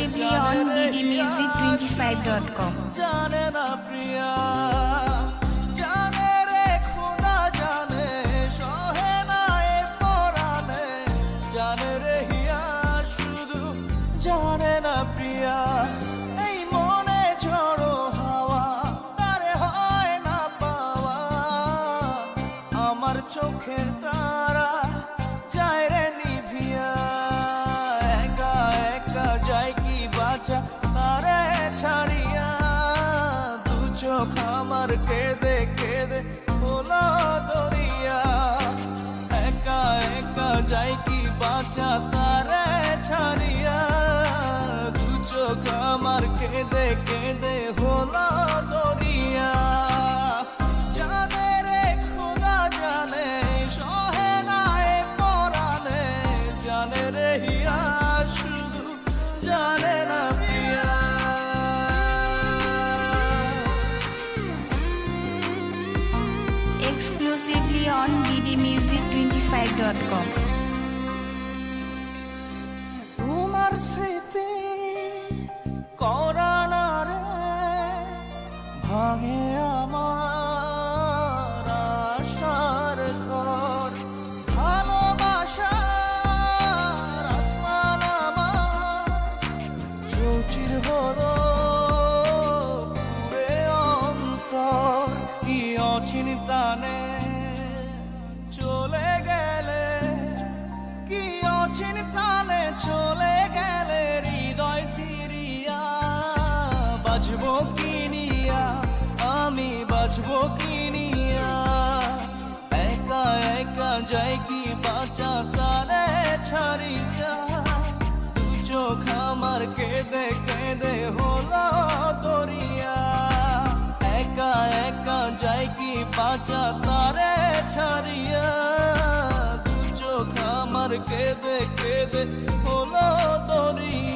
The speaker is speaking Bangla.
exclusively on ddmusic25.com. জানে না প্রিয়া, জানে রে খোদা জানে, সহে না এ পরাণে, জানে রে হিয়া শুধু জানে না প্রিয়া। এই মনে ঝড়ো হাওয়া তারে হয় না পাওয়া, আমার চোখের তারা যায় রে নিভিয়া। একা একা যায় কি বাঁচা তারে ছাড়িয়া, দু চোখ আমার কেঁদে কেঁদে হলো দরিয়া। একা একা যায় কি বাঁচা তারে ছাড়িয়া, দু চোখ আমার কেঁদে কেঁদে হলো দরিয়া। জানে রে খোদা জানে, সহে না এ পরাণে, জানে রে হিয়া শুধু জানে না প্রিয়া। Exclusively on ddmusic25.com. তোমার স্মৃতি করানা রে ভাঙে আমার আশার ঘর। ভালোবাসার আসমান আমার চৌচির হলো পুরে অন্তর। কি অচিন টানে চলে গেলে, কি অচিন টানে চলে গেলে, হৃদয় চিরিয়া বাজবো কিনিয়া, আমি বাজবো কিনিয়া। একা একা যাই কি বাঁচা তারে ছাড়িয়া, দু চোখ আমার কেঁদে কেঁদে হলো দরিয়া। একা একা যাই কি বাঁচা তারে ছাড়িয়া, দু চোখ আমার কেঁদে কেঁদে হলো দরিয়া।